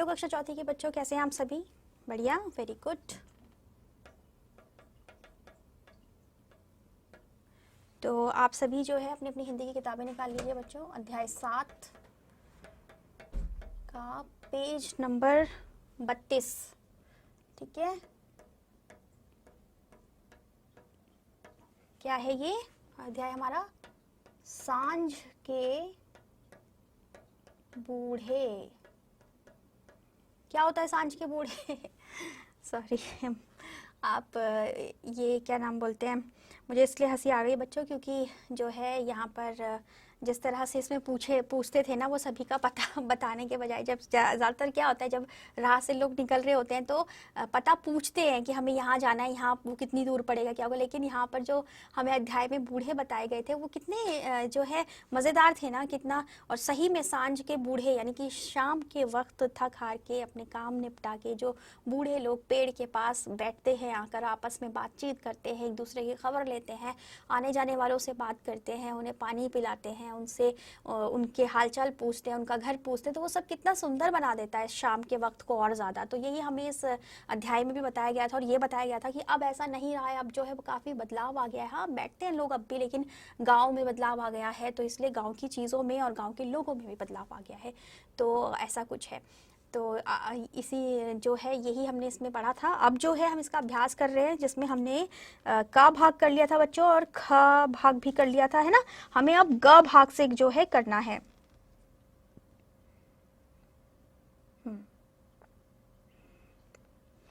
Hello कक्षा चौथी के बच्चों, कैसे हैं आप सभी? बढ़िया, वेरी गुड। तो आप सभी जो है अपनी अपनी हिंदी की किताबें निकाल लीजिए बच्चों। अध्याय 7 का पेज नंबर 32, ठीक है। क्या है ये अध्याय हमारा? सांझ के बूढ़े। क्या होता है सांझ के बूढ़े? सॉरी आप ये क्या नाम बोलते हैं, मुझे इसलिए हंसी आ गई बच्चों क्योंकि जो है यहाँ पर जिस तरह से इसमें पूछते थे ना, वो सभी का पता बताने के बजाय, जब ज़्यादातर क्या होता है जब राह से लोग निकल रहे होते हैं तो पता पूछते हैं कि हमें यहाँ जाना है, यहाँ वो कितनी दूर पड़ेगा, क्या होगा। लेकिन यहाँ पर जो हमें अध्याय में बूढ़े बताए गए थे वो कितने जो है मज़ेदार थे ना, कितना। और सही में सांझ के बूढ़े यानी कि शाम के वक्त थक हार के अपने काम निपटा के जो बूढ़े लोग पेड़ के पास बैठते हैं, आकर आपस में बातचीत करते हैं, एक दूसरे की खबर लेते हैं, आने जाने वालों से बात करते हैं, उन्हें पानी पिलाते हैं, उनसे उनके हालचाल पूछते हैं, उनका घर पूछते हैं, तो वो सब कितना सुंदर बना देता है शाम के वक्त को और ज़्यादा। तो यही हमें इस अध्याय में भी बताया गया था और ये बताया गया था कि अब ऐसा नहीं रहा है, अब जो है काफ़ी बदलाव आ गया है। हाँ, बैठते हैं लोग अब भी, लेकिन गाँव में बदलाव आ गया है, तो इसलिए गाँव की चीज़ों में और गाँव के लोगों में भी बदलाव आ गया है। तो ऐसा कुछ है। तो इसी जो है यही हमने इसमें पढ़ा था। अब जो है हम इसका अभ्यास कर रहे हैं, जिसमें हमने का भाग कर लिया था बच्चों और ख भाग भी कर लिया था, है ना। हमें अब ग भाग से जो है करना है।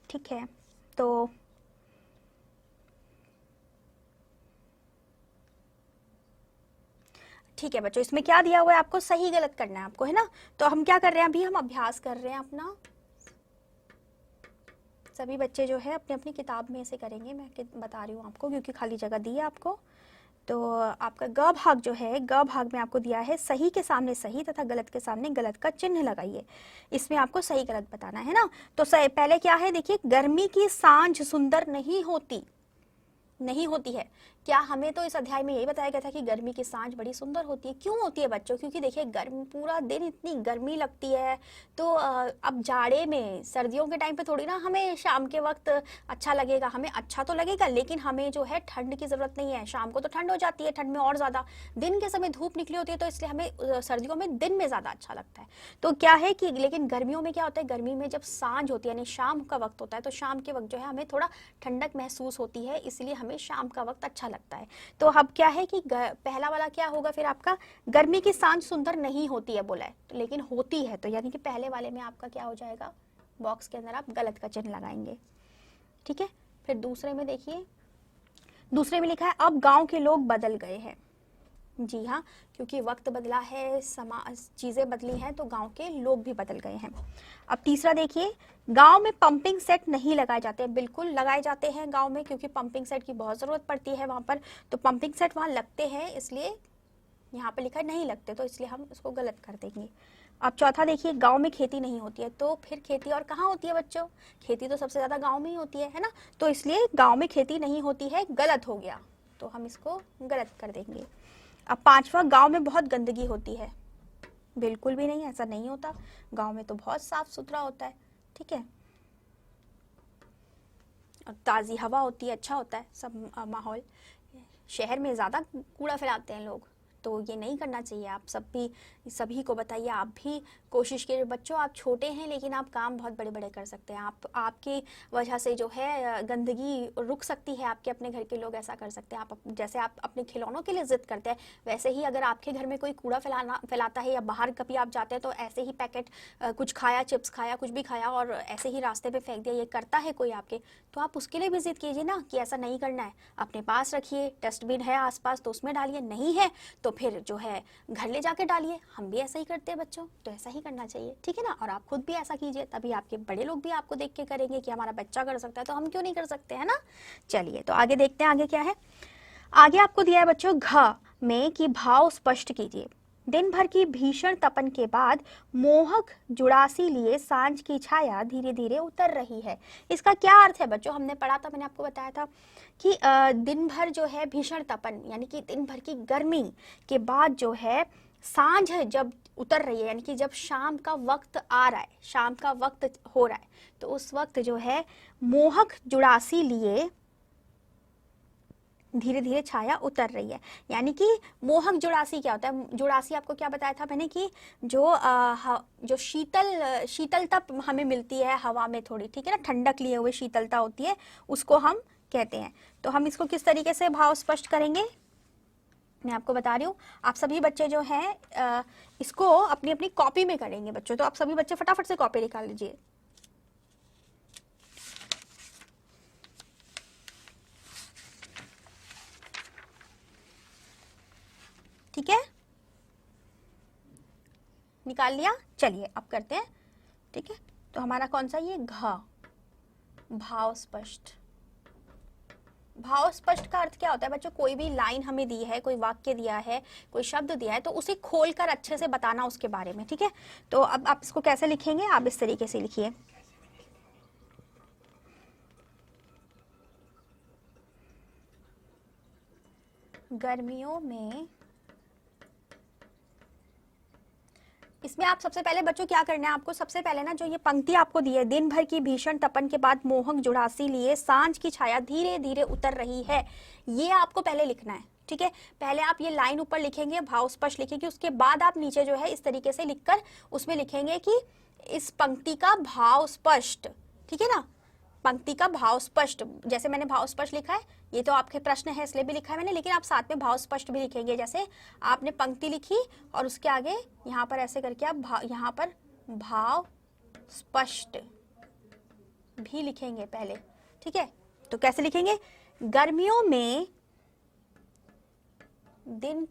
ठीक है, तो ठीक है बच्चों, इसमें क्या दिया हुआ है आपको? सही गलत करना है आपको, है ना। तो हम क्या कर रहे हैं, अभी हम अभ्यास कर रहे हैं अपना। सभी बच्चे जो है अपनी अपनी किताब में ऐसे करेंगे, मैं बता रही हूँ आपको क्योंकि खाली जगह दी है आपको। तो आपका ग भाग जो है, ग भाग में आपको दिया है सही के सामने सही तथा गलत के सामने गलत का चिन्ह लगाइए। इसमें आपको सही गलत बताना है ना। तो पहले क्या है देखिए, गर्मी की सांझ सुंदर नहीं होती है। क्या हमें तो इस अध्याय में यही बताया गया था कि गर्मी की सांझ बड़ी सुंदर होती है। क्यों होती है बच्चों? क्योंकि देखिए गर्मी, पूरा दिन इतनी गर्मी लगती है, तो अब जाड़े में सर्दियों के टाइम पे थोड़ी ना हमें शाम के वक्त अच्छा लगेगा। हमें अच्छा तो लगेगा, लेकिन हमें जो है ठंड की ज़रूरत नहीं है। शाम को तो ठंड हो जाती है, ठंड में और ज़्यादा दिन के समय धूप निकली होती है, तो इसलिए हमें सर्दियों में दिन में ज़्यादा अच्छा लगता है। तो क्या है कि लेकिन गर्मियों में क्या होता है, गर्मी में जब सांझ होती है यानी शाम का वक्त होता है, तो शाम के वक्त जो है हमें थोड़ा ठंडक महसूस होती है, इसलिए हमें शाम का वक्त अच्छा लगता है। तो अब क्या है कि पहला वाला क्या होगा फिर आपका, गर्मी की सांझ सुंदर नहीं होती है बोला है, तो लेकिन होती है, तो यानी कि पहले वाले में आपका क्या हो जाएगा, बॉक्स के अंदर आप गलत का चिन्ह लगाएंगे। ठीक है, फिर दूसरे में देखिए, दूसरे में लिखा है अब गांव के लोग बदल गए हैं। जी हाँ, क्योंकि वक्त बदला है, चीज़ें बदली हैं, तो गांव के लोग भी बदल गए हैं। अब तीसरा देखिए, गांव में पंपिंग सेट नहीं लगाए जाते। बिल्कुल लगाए जाते हैं गांव में, क्योंकि पंपिंग सेट की बहुत ज़रूरत पड़ती है वहाँ पर, तो पंपिंग सेट वहाँ लगते हैं, इसलिए यहाँ पर लिखा नहीं लगते, तो इसलिए हम इसको गलत कर देंगे। अब चौथा देखिए, गांव में खेती नहीं होती है। तो फिर खेती और कहाँ होती है बच्चों? खेती तो सबसे ज़्यादा गाँव में ही होती है ना। तो इसलिए गाँव में खेती नहीं होती है, गलत हो गया, तो हम इसको गलत कर देंगे। अब पांचवा, गांव में बहुत गंदगी होती है। बिल्कुल भी नहीं, ऐसा नहीं होता। गांव में तो बहुत साफ सुथरा होता है। ठीक है, और ताज़ी हवा होती है, अच्छा होता है सब माहौल। शहर में ज़्यादा कूड़ा फैलाते हैं लोग, तो ये नहीं करना चाहिए। आप सभी को बताइए, आप भी कोशिश कीजिए। बच्चों आप छोटे हैं, लेकिन आप काम बहुत बड़े बड़े कर सकते हैं। आपकी वजह से जो है गंदगी रुक सकती है। आपके अपने घर के लोग ऐसा कर सकते हैं। आप जैसे आप अपने खिलौनों के लिए जिद करते हैं, वैसे ही अगर आपके घर में कोई कूड़ा फैलाता है या बाहर कभी आप जाते हैं तो ऐसे ही पैकेट कुछ खाया, चिप्स खाया, कुछ भी खाया और ऐसे ही रास्ते पे फेंक दिया, ये करता है कोई आपके, तो आप उसके लिए भी जिद कीजिए ना कि ऐसा नहीं करना है। अपने पास रखिए, डस्टबिन है आसपास तो उसमें डालिए, नहीं है तो फिर जो है घर ले जाके डालिए। हम भी ऐसा ही करते हैं बच्चों, तो ऐसा ही करना चाहिए, ठीक है ना। और आप खुद भी ऐसा कीजिए, तभी आपके बड़े लोग भी आपको देख के करेंगे कि हमारा बच्चा कर सकता है, तो हम क्यों नहीं कर सकते, है ना। चलिए तो आगे देखते हैं, आगे क्या है। आगे आपको दिया है बच्चों घ में कि भाव स्पष्ट कीजिए। दिन भर की भीषण तपन के बाद मोहक जुड़ासी लिए सांझ की छाया धीरे धीरे उतर रही है। इसका क्या अर्थ है बच्चों? हमने पढ़ा था, मैंने आपको बताया था कि दिन भर जो है भीषण तपन यानी कि दिन भर की गर्मी के बाद जो है सांझ जब उतर रही है, यानी कि जब शाम का वक्त आ रहा है, शाम का वक्त हो रहा है, तो उस वक्त जो है मोहक जुड़ासी लिए धीरे धीरे छाया उतर रही है। यानी कि मोहक जुड़ासी क्या होता है? जुड़ासी आपको क्या बताया था मैंने कि जो शीतलता हमें मिलती है हवा में थोड़ी, ठीक है ना, ठंडक लिए हुए शीतलता होती है, उसको हम कहते हैं। तो हम इसको किस तरीके से भाव स्पष्ट करेंगे, मैं आपको बता रही हूँ। आप सभी बच्चे जो हैं इसको अपनी अपनी कॉपी में करेंगे बच्चों, तो आप सभी बच्चे फटाफट से कॉपी निकाल लीजिए। ठीक है, निकाल लिया? चलिए अब करते हैं। ठीक है, तो हमारा कौन सा ये घ, भाव स्पष्ट। भाव स्पष्ट का अर्थ क्या होता है बच्चों? कोई भी लाइन हमें दी है, कोई वाक्य दिया है, कोई शब्द दिया है, तो उसे खोलकर अच्छे से बताना उसके बारे में। ठीक है, तो अब आप इसको कैसे लिखेंगे? आप इस तरीके से लिखिए, गर्मियों में। इसमें आप सबसे पहले बच्चों क्या करना है आपको, सबसे पहले ना जो ये पंक्ति आपको दी है, दिन भर की भीषण तपन के बाद मोहक जुड़ासी लिए सांझ की छाया धीरे धीरे उतर रही है, ये आपको पहले लिखना है। ठीक है, पहले आप ये लाइन ऊपर लिखेंगे, भाव स्पष्ट लिखेंगे, उसके बाद आप नीचे जो है इस तरीके से लिखकर उसमें लिखेंगे कि इस पंक्ति का भाव स्पष्ट। ठीक है ना, पंक्ति का भाव स्पष्ट, जैसे मैंने भाव स्पष्ट लिखा है, ये तो आपके प्रश्न है इसलिए भी लिखा है मैंने, लेकिन आप साथ में भाव स्पष्ट भी लिखेंगे। जैसे आपने पंक्ति लिखी और उसके आगे यहाँ पर ऐसे करके आप यहाँ पर भाव स्पष्ट भी लिखेंगे पहले। ठीक है, तो कैसे लिखेंगे? गर्मियों में दिन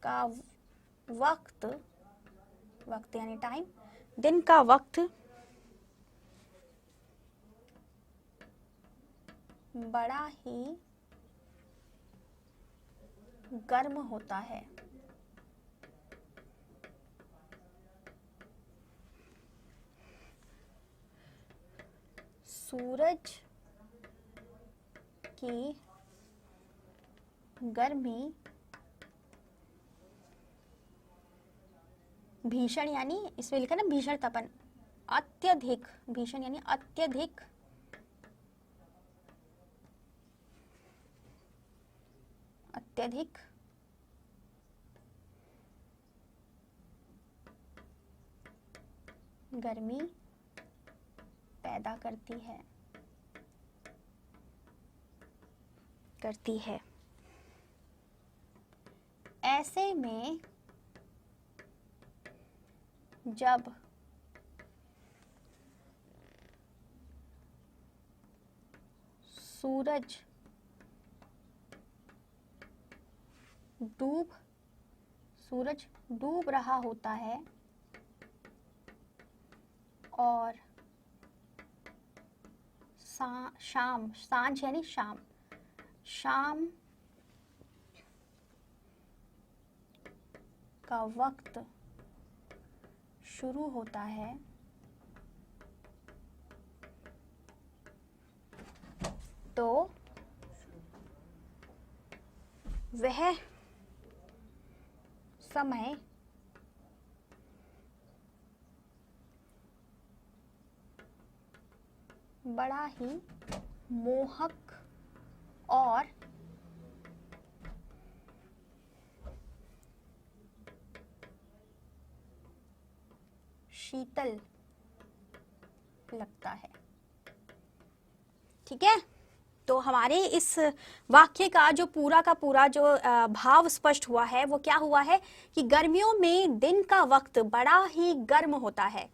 का वक्त, वक्त यानी टाइम, दिन का वक्त बड़ा ही गर्म होता है। सूरज की गर्मी भीषण, यानी इसमें लिखा ना भीषण तपन, अत्यधिक, भीषण यानी अत्यधिक अत्यधिक गर्मी पैदा करती है। ऐसे में जब सूरज डूब रहा होता है और सांझ यानी शाम का वक्त शुरू होता है, तो वह समय बड़ा ही मोहक और शीतल लगता है। ठीक है, तो हमारे इस वाक्य का जो पूरा का पूरा जो भाव स्पष्ट हुआ है वो क्या हुआ है कि गर्मियों में दिन का वक्त बड़ा ही गर्म होता है,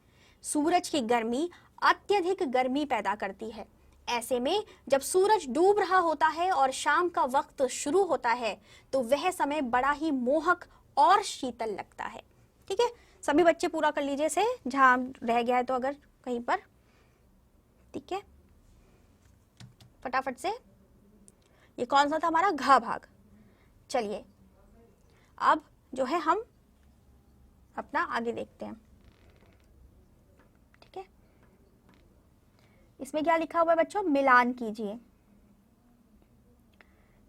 सूरज की गर्मी अत्यधिक गर्मी पैदा करती है। ऐसे में जब सूरज डूब रहा होता है और शाम का वक्त शुरू होता है तो वह समय बड़ा ही मोहक और शीतल लगता है। ठीक है, सभी बच्चे पूरा कर लीजिए से, जहां रह गया है तो अगर कहीं पर। ठीक है, फटाफट से। ये कौन सा था हमारा? घ भाग। चलिए अब जो है हम अपना आगे देखते हैं। ठीक है, इसमें क्या लिखा हुआ है बच्चों? मिलान कीजिए।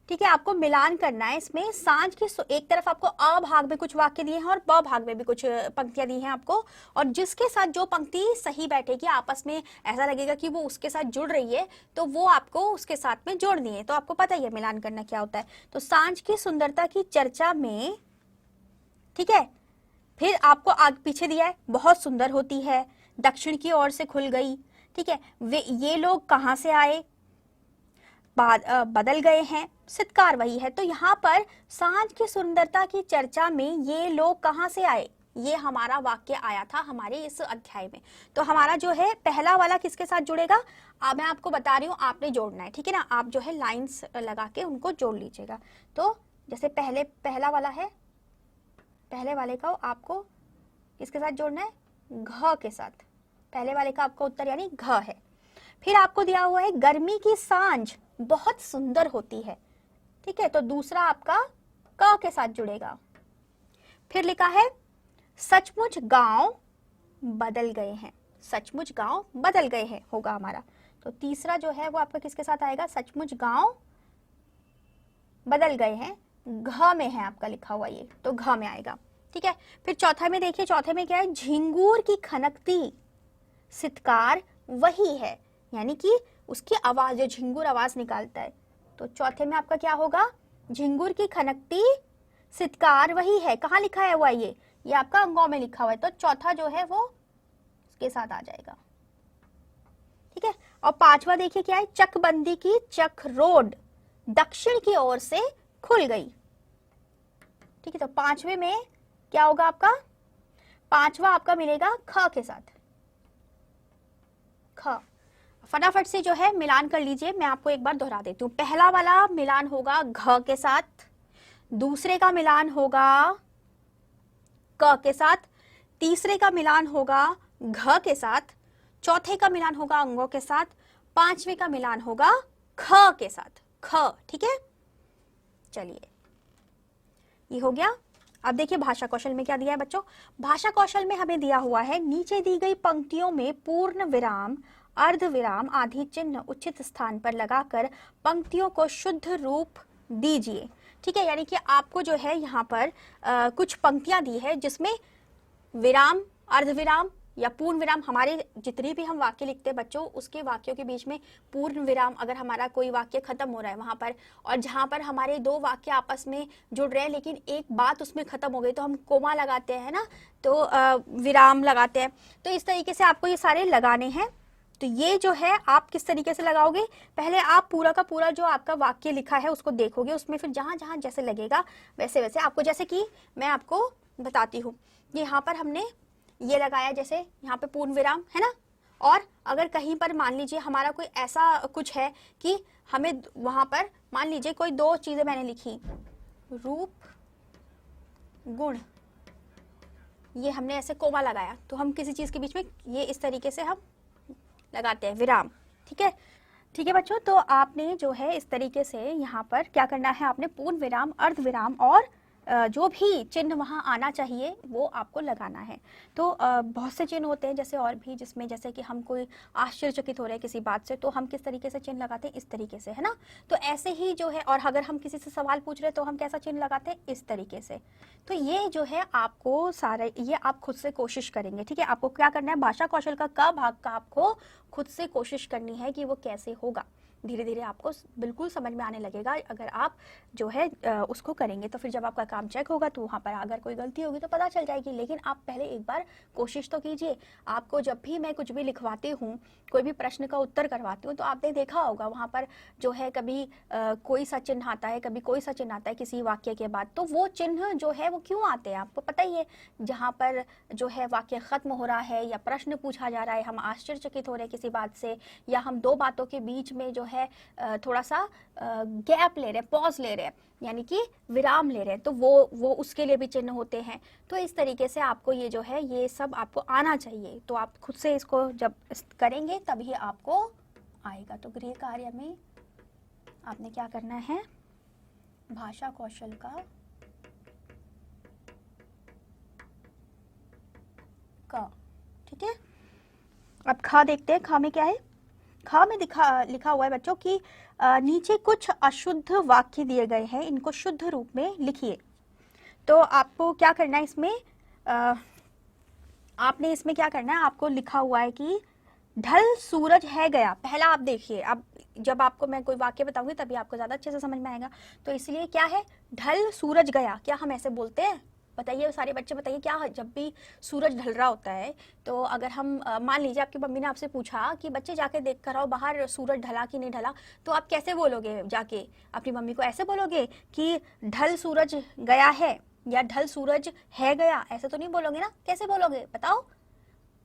ठीक है, आपको मिलान करना है इसमें। सांझ की एक तरफ आपको अ भाग में कुछ वाक्य दिए हैं और ब भाग में भी कुछ पंक्तियां दी हैं आपको, और जिसके साथ जो पंक्ति सही बैठेगी, आपस में ऐसा लगेगा कि वो उसके साथ जुड़ रही है, तो वो आपको उसके साथ में जोड़नी है। तो आपको पता ही है मिलान करना क्या होता है। तो सांझ की सुंदरता की चर्चा में, ठीक है, फिर आपको आगे पीछे दिया है, बहुत सुंदर होती है, दक्षिण की ओर से खुल गई, ठीक है, वे ये लोग कहाँ से आए, बदल गए हैं, सितकार वही है। तो यहाँ पर सांझ की सुंदरता की चर्चा में ये लोग कहाँ से आए, ये हमारा वाक्य आया था हमारे इस अध्याय में। तो हमारा जो है पहला वाला किसके साथ जुड़ेगा, अब मैं आपको बता रही हूँ, आपने जोड़ना है, ठीक है ना। आप जो है लाइंस लगा के उनको जोड़ लीजिएगा। तो जैसे पहला वाला है, पहले वाले का आपको किसके साथ जोड़ना है, घ के साथ। पहले वाले का आपका उत्तर यानी घ है। फिर आपको दिया हुआ है गर्मी की सांझ बहुत सुंदर होती है, ठीक है, तो दूसरा आपका क के साथ जुड़ेगा। फिर लिखा है सचमुच गांव बदल गए हैं, सचमुच गांव बदल गए हैं होगा हमारा। तो तीसरा जो है वो आपका किसके साथ आएगा, सचमुच गांव बदल गए हैं, घ में है आपका लिखा हुआ ये, तो घ में आएगा, ठीक है। फिर चौथा में देखिए, चौथे में क्या है, झिंगूर की खनकती सितकार वही है, यानी कि उसकी आवाज, जो झिंगुर आवाज निकालता है। तो चौथे में आपका क्या होगा, झिंगुर की खनकती सितकार वही है। कहाँ लिखा है हुआ ये आपका अंगों में लिखा हुआ है, तो चौथा जो है वो इसके साथ आ जाएगा, ठीक है। और पांचवा देखिए क्या है, चकबंदी की चक रोड दक्षिण की ओर से खुल गई, ठीक है। तो पांचवे में क्या होगा आपका, पांचवा आपका मिलेगा ख के साथ, ख। फटाफट से जो है मिलान कर लीजिए, मैं आपको एक बार दोहरा देती हूँ। पहला वाला मिलान होगा घ के साथ, दूसरे का मिलान होगा क के साथ, तीसरे का मिलान होगा घ के साथ, चौथे का मिलान होगा अंगों के साथ, पांचवे का मिलान होगा ख के साथ, ख, ठीक है। चलिए ये हो गया। अब देखिए भाषा कौशल में क्या दिया है बच्चों। भाषा कौशल में हमें दिया हुआ है, नीचे दी गई पंक्तियों में पूर्ण विराम, अर्ध विराम आदि चिन्ह उचित स्थान पर लगाकर पंक्तियों को शुद्ध रूप दीजिए, ठीक है। यानी कि आपको जो है यहाँ पर कुछ पंक्तियां दी है जिसमें विराम, अर्ध विराम या पूर्ण विराम, हमारे जितने भी हम वाक्य लिखते हैं बच्चों, उसके वाक्यों के बीच में पूर्ण विराम, अगर हमारा कोई वाक्य खत्म हो रहा है वहां पर, और जहां पर हमारे दो वाक्य आपस में जुड़ रहे हैं लेकिन एक बात उसमें खत्म हो गई, तो हम कोमा लगाते हैं ना, तो विराम लगाते हैं। तो इस तरीके से आपको ये सारे लगाने हैं। तो ये जो है आप किस तरीके से लगाओगे, पहले आप पूरा का पूरा जो आपका वाक्य लिखा है उसको देखोगे, उसमें फिर जहां जहां जैसे लगेगा वैसे वैसे आपको, जैसे कि मैं आपको बताती हूँ, यहाँ पर हमने ये लगाया, जैसे यहाँ पे पूर्ण विराम है ना, और अगर कहीं पर मान लीजिए हमारा कोई ऐसा कुछ है कि हमें वहां पर मान लीजिए कोई दो चीजें मैंने लिखी, रूप गुण, ये हमने ऐसे कोमा लगाया, तो हम किसी चीज के बीच में ये इस तरीके से हम लगाते हैं विराम, ठीक है। ठीक है बच्चों, तो आपने जो है इस तरीके से यहाँ पर क्या करना है, आपने पूर्ण विराम, अर्ध विराम और जो भी चिन्ह वहाँ आना चाहिए वो आपको लगाना है। तो बहुत से चिन्ह होते हैं जैसे और भी, जिसमें जैसे कि हम कोई आश्चर्यचकित हो रहे हैं किसी बात से, तो हम किस तरीके से चिन्ह लगाते हैं, इस तरीके से, है ना। तो ऐसे ही जो है, और अगर हम किसी से सवाल पूछ रहे हैं तो हम कैसा चिन्ह लगाते हैं, इस तरीके से। तो ये जो है आपको सारे, ये आप खुद से कोशिश करेंगे, ठीक है। आपको क्या करना है, भाषा कौशल का क भाग का आपको खुद से कोशिश करनी है कि वो कैसे होगा। धीरे धीरे आपको बिल्कुल समझ में आने लगेगा अगर आप जो है उसको करेंगे। तो फिर जब आपका काम चेक होगा तो वहाँ पर अगर कोई गलती होगी तो पता चल जाएगी, लेकिन आप पहले एक बार कोशिश तो कीजिए। आपको जब भी मैं कुछ भी लिखवाती हूँ, कोई भी प्रश्न का उत्तर करवाती हूँ, तो आपने देखा होगा वहाँ पर जो है कभी कोई सा चिन्ह आता है, कभी कोई सा चिन्ह आता है किसी वाक्य के बाद। तो वो चिन्ह जो है वो क्यों आते हैं आपको पता ही है, जहाँ पर जो है वाक्य खत्म हो रहा है या प्रश्न पूछा जा रहा है, हम आश्चर्यचकित हो रहे हैं किसी बात से, या हम दो बातों के बीच में जो है थोड़ा सा गैप ले रहे हैं, पॉज ले रहे हैं, यानी कि विराम ले रहे हैं, तो वो उसके लिए भी चिन्ह होते हैं। तो इस तरीके से आपको ये जो है ये सब आपको आना चाहिए। तो आप खुद से इसको जब करेंगे तभी आपको आएगा। तो गृह कार्य में आपने क्या करना है, भाषा कौशल का क, ठीक है। अब खा देखते हैं, खा में क्या है। ख में लिखा हुआ है बच्चों कि नीचे कुछ अशुद्ध वाक्य दिए गए हैं, इनको शुद्ध रूप में लिखिए। तो आपको क्या करना है इसमें, आपने इसमें क्या करना है, आपको लिखा हुआ है कि ढल सूरज है गया। पहला आप देखिए, अब जब आपको मैं कोई वाक्य बताऊंगी तभी आपको ज्यादा अच्छे से समझ में आएगा। तो इसलिए क्या है, ढल सूरज गया, क्या हम ऐसे बोलते हैं? बताइए सारे बच्चे, बताइए क्या जब भी सूरज ढल रहा होता है तो अगर हम मान लीजिए आपकी मम्मी ने आपसे पूछा कि बच्चे जाके देख कर आओ बाहर सूरज ढला कि नहीं ढला, तो आप कैसे बोलोगे? जाके अपनी मम्मी को ऐसे बोलोगे कि ढल सूरज गया है या ढल सूरज है गया, ऐसे तो नहीं बोलोगे ना। कैसे बोलोगे बताओ?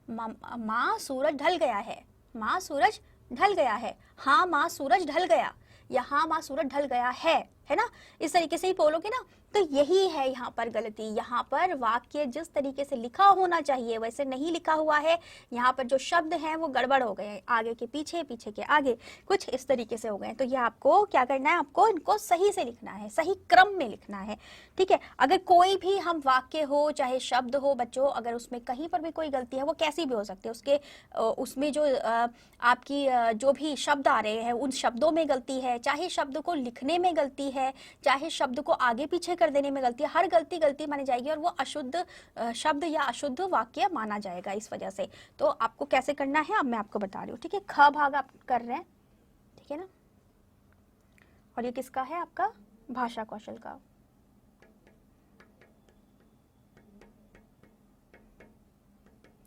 माँ सूरज ढल गया है, माँ सूरज ढल गया है, हाँ माँ सूरज ढल गया, या हाँ माँ सूरज ढल गया है ना। इस तरीके से ही बोलोगे ना। तो यही है यहाँ पर गलती, यहाँ पर वाक्य जिस तरीके से लिखा होना चाहिए वैसे नहीं लिखा हुआ है। यहाँ पर जो शब्द हैं वो गड़बड़ हो गए हैं, आगे के पीछे, पीछे के आगे, कुछ इस तरीके से हो गए। तो ये आपको क्या करना है, आपको इनको सही से लिखना है, सही क्रम में लिखना है, ठीक है। अगर कोई भी हम वाक्य हो चाहे शब्द हो बच्चों, अगर उसमें कहीं पर भी कोई गलती है, वो कैसी भी हो सकती है, उसके उसमें जो आपकी जो भी शब्द आ रहे हैं उन शब्दों में गलती है, चाहे शब्द को लिखने में गलती है, चाहे शब्द को आगे पीछे कर देने में गलती है, हर गलती मानी जाएगी और वो अशुद्ध शब्द या अशुद्ध वाक्य माना जाएगा इस वजह से। तो आपको कैसे करना है अब मैं आपको बता रही हूँ, ठीक है। ख भाग आप कर रहे हैं, ठीक है ना। और ये किसका है, आपका भाषा कौशल का।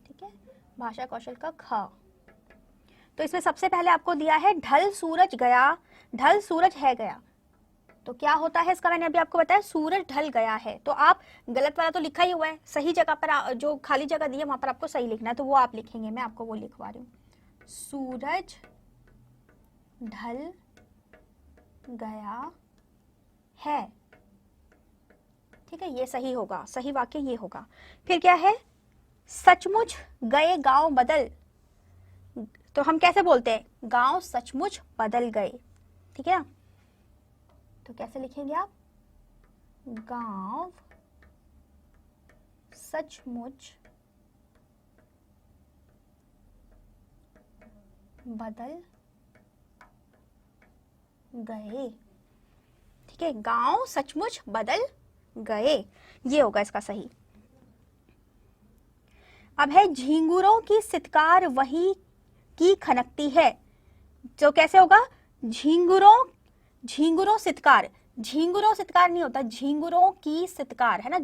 ठीक है, भाषा कौशल का ख। तो इसमें सबसे पहले आपको दिया है ढल सूरज गया, ढल सूरज है गया। तो क्या होता है इसका, मैंने अभी आपको बताया सूरज ढल गया है। तो आप गलत वाला तो लिखा ही हुआ है, सही जगह पर जो खाली जगह दी है वहां पर आपको सही लिखना है, तो वो आप लिखेंगे, मैं आपको वो लिखवा रही हूँ। सूरज ढल गया है, ठीक है, ये सही होगा, सही वाक्य ये होगा। फिर क्या है, सचमुच गए गांव बदल। तो हम कैसे बोलते हैं, गांव सचमुच बदल गए, ठीक है ना। तो कैसे लिखेंगे आप, गांव सचमुच बदल गए, ठीक है, गांव सचमुच बदल गए, ये होगा इसका सही। अब है झींगुरों की सितकार वही की खनकती है। तो कैसे होगा, झींगुरों सितकार, झींगुरों सितकार नहीं होता, झींगुरों की सितकार है ना।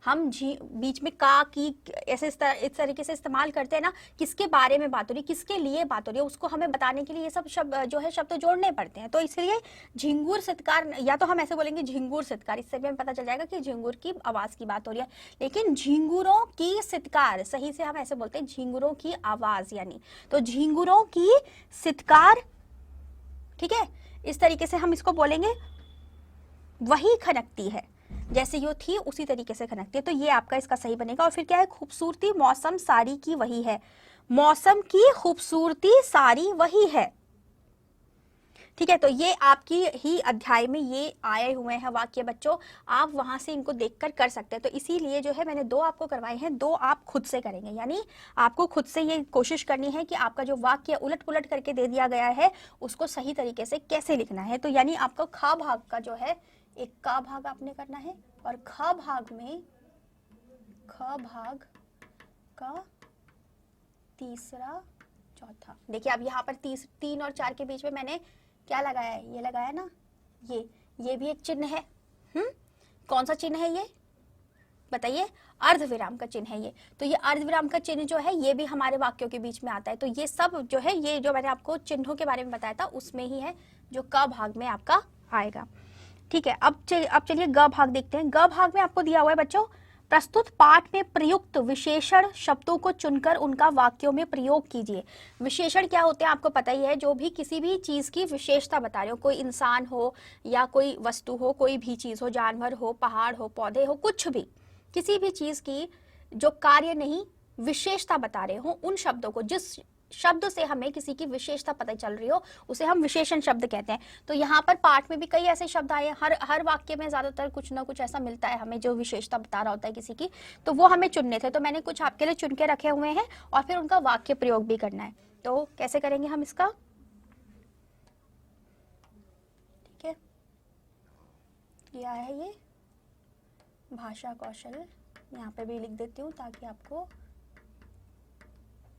हम बीच में का की ऐसे इस तरीके से इस्तेमाल करते हैं ना, किसके बारे में बात हो रही है, किसके लिए बात हो रही है, उसको हमें बताने के लिए ये सब शब्द जो है शब्द जोड़ने पड़ते हैं। तो इसलिए झिंगुर सितकार, या तो हम ऐसे बोलेंगे झिंगुर सितकार, इससे भी हमें पता चल जाएगा कि झिंगुर की आवाज की बात हो रही है। लेकिन झिंगुरों की सितकार सही से हम ऐसे बोलते हैं झिंगुरों की आवाज, यानी तो झिंगुरों की सितकार, ठीक है, इस तरीके से हम इसको बोलेंगे। वही खनकती है, जैसे यो थी उसी तरीके से खनकती है, तो ये आपका इसका सही बनेगा। और फिर क्या है, खूबसूरती मौसम सारी की वही है, मौसम की खूबसूरती सारी वही है, ठीक है। तो ये आपकी ही अध्याय में ये आए हुए हैं वाक्य बच्चों, आप वहां से इनको देखकर कर सकते हैं। तो इसीलिए जो है मैंने 2 आपको करवाए हैं, 2 आप खुद से करेंगे, यानी आपको खुद से ये कोशिश करनी है कि आपका जो वाक्य उलट पुलट करके दे दिया गया है उसको सही तरीके से कैसे लिखना है। तो यानी आपको ख भाग का जो है एक का भाग आपने करना है, और ख भाग में ख भाग का तीसरा चौथा। देखिए अब यहाँ पर 3 और 4 के बीच में मैंने क्या लगाया है, ये लगाया ना, ये भी एक चिन्ह है। कौन सा चिन्ह है ये बताइए, अर्धविराम का चिन्ह है ये। तो ये अर्धविराम का चिन्ह जो है ये भी हमारे वाक्यों के बीच में आता है। तो ये सब जो है, ये जो मैंने आपको चिन्हों के बारे में बताया था उसमें ही है जो क भाग में आपका आएगा, ठीक है। अब चलिए ग भाग देखते हैं। ग भाग में आपको दिया हुआ है बच्चों, प्रस्तुत पाठ में प्रयुक्त विशेषण शब्दों को चुनकर उनका वाक्यों में प्रयोग कीजिए। विशेषण क्या होते हैं आपको पता ही है, जो भी किसी भी चीज की विशेषता बता रहे हो, कोई इंसान हो या कोई वस्तु हो, कोई भी चीज हो, जानवर हो, पहाड़ हो, पौधे हो, कुछ भी, किसी भी चीज की जो कार्य नहीं विशेषता बता रहे हो, उन शब्दों को, जिस शब्द से हमें किसी की विशेषता पता चल रही हो उसे हम विशेषण शब्द कहते हैं। तो यहाँ पर पाठ में भी कई ऐसे शब्द आए, हर वाक्य में ज्यादातर कुछ ना कुछ ऐसा मिलता है हमें जो विशेषता बता रहा होता है किसी की, तो वो हमें चुनने थे। तो मैंने कुछ आपके लिए चुन के रखे हुए हैं और फिर उनका वाक्य प्रयोग भी करना है। तो कैसे करेंगे हम इसका, किया है ये भाषा कौशल, यहाँ पे भी लिख देती हूँ ताकि आपको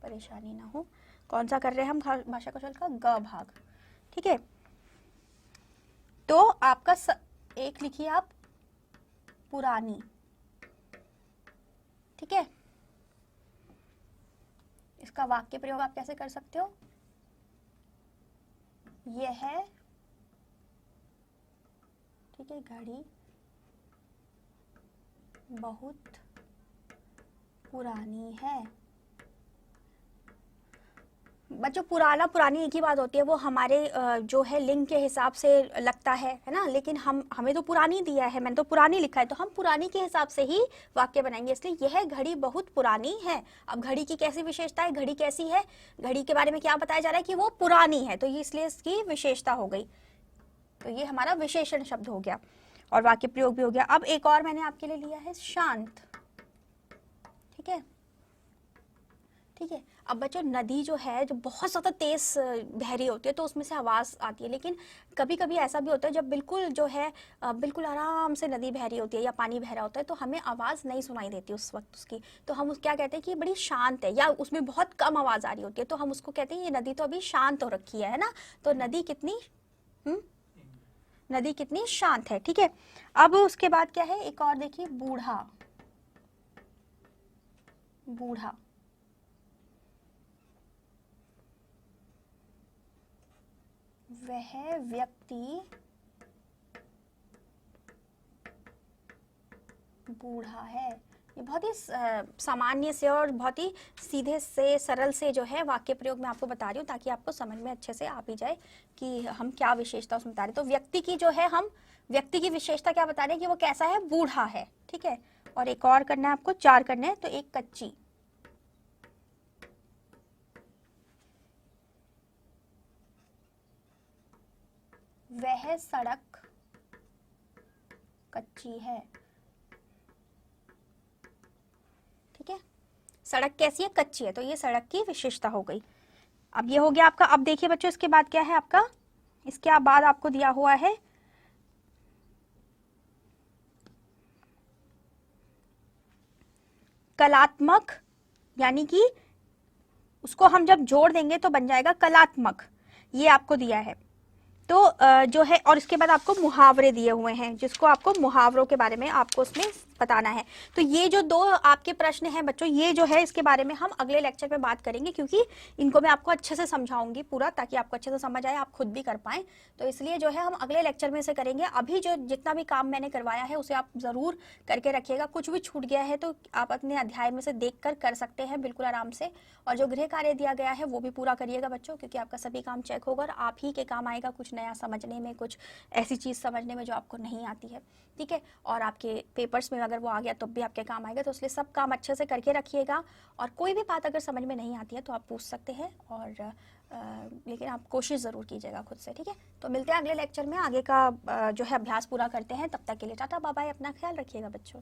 परेशानी ना हो। कौन सा कर रहे हैं हम भाषा कौशल का? ग भाग। ठीक है, तो आपका एक लिखिए आप पुरानी। ठीक है, इसका वाक्य प्रयोग आप कैसे कर सकते हो? यह है, ठीक है, घड़ी बहुत पुरानी है। बच्चों पुराना पुरानी एक ही बात होती है, वो हमारे जो है लिंग के हिसाब से लगता है ना, लेकिन हमें तो पुरानी दिया है, मैंने तो पुरानी लिखा है, तो हम पुरानी के हिसाब से ही वाक्य बनाएंगे। इसलिए यह घड़ी बहुत पुरानी है। अब घड़ी की कैसी विशेषता है, घड़ी कैसी है, घड़ी के बारे में क्या बताया जा रहा है कि वो पुरानी है, तो ये इसलिए इसकी विशेषता हो गई। तो ये हमारा विशेषण शब्द हो गया और वाक्य प्रयोग भी हो गया। अब एक और मैंने आपके लिए लिया है शांत। ठीक है, ठीक है। अब बच्चों नदी जो है, जो बहुत ज़्यादा तेज बहरी होती है तो उसमें से आवाज़ आती है, लेकिन कभी कभी ऐसा भी होता है जब बिल्कुल जो है बिल्कुल आराम से नदी बह रही होती है या पानी बह रहा होता है तो हमें आवाज़ नहीं सुनाई देती उस वक्त उसकी, तो हम क्या कहते हैं कि बड़ी शांत है, या उसमें बहुत कम आवाज़ आ रही होती है तो हम उसको कहते हैं ये नदी तो अभी शांत हो रखी है ना। तो नदी कितनी नदी कितनी शांत है। ठीक है, अब उसके बाद क्या है, एक और देखिए बूढ़ा। बूढ़ा, वह व्यक्ति बूढ़ा है। ये बहुत ही सामान्य से और बहुत ही सीधे से सरल से जो है वाक्य प्रयोग मैं आपको बता रही हूँ ताकि आपको समझ में अच्छे से आ भी जाए कि हम क्या विशेषता उसमें बता रहे हैं। तो व्यक्ति की जो है, हम व्यक्ति की विशेषता क्या बता रहे हैं कि वो कैसा है, बूढ़ा है। ठीक है, और एक और करना है आपको, 4 करने हैं। तो एक कच्ची, वह सड़क कच्ची है। ठीक है, सड़क कैसी है, कच्ची है, तो ये सड़क की विशेषता हो गई। अब ये हो गया आपका। अब देखिए बच्चों इसके बाद क्या है आपका, इसके बाद आपको दिया हुआ है कलात्मक, यानी कि उसको हम जब जोड़ देंगे तो बन जाएगा कलात्मक, ये आपको दिया है। तो जो है, और इसके बाद आपको मुहावरे दिए हुए हैं जिसको आपको मुहावरों के बारे में आपको उसमें बताना है। तो ये जो 2 आपके प्रश्न हैं बच्चों, ये जो है इसके बारे में हम अगले लेक्चर में बात करेंगे, क्योंकि इनको मैं आपको अच्छे से समझाऊंगी पूरा, ताकि आपको अच्छे से समझ आए, आप खुद भी कर पाएं। तो इसलिए जो है हम अगले लेक्चर में से करेंगे। अभी जो जितना भी काम मैंने करवाया है उसे आप ज़रूर करके रखिएगा। कुछ भी छूट गया है तो आप अपने अध्याय में से देख कर सकते हैं बिल्कुल आराम से। और जो गृह कार्य दिया गया है वो भी पूरा करिएगा बच्चों, क्योंकि आपका सभी काम चेक होगा और आप ही के काम आएगा कुछ नया समझने में, कुछ ऐसी चीज़ समझने में जो आपको नहीं आती है। ठीक है, और आपके पेपर्स में अगर वो आ गया तो भी आपके काम आएगा। तो इसलिए सब काम अच्छे से करके रखिएगा, और कोई भी बात अगर समझ में नहीं आती है तो आप पूछ सकते हैं, और लेकिन आप कोशिश ज़रूर कीजिएगा खुद से। ठीक है, तो मिलते हैं अगले लेक्चर में, आगे का जो है अभ्यास पूरा करते हैं। तब तक के लिए टाटा बाय बाय, अपना ख्याल रखिएगा बच्चों।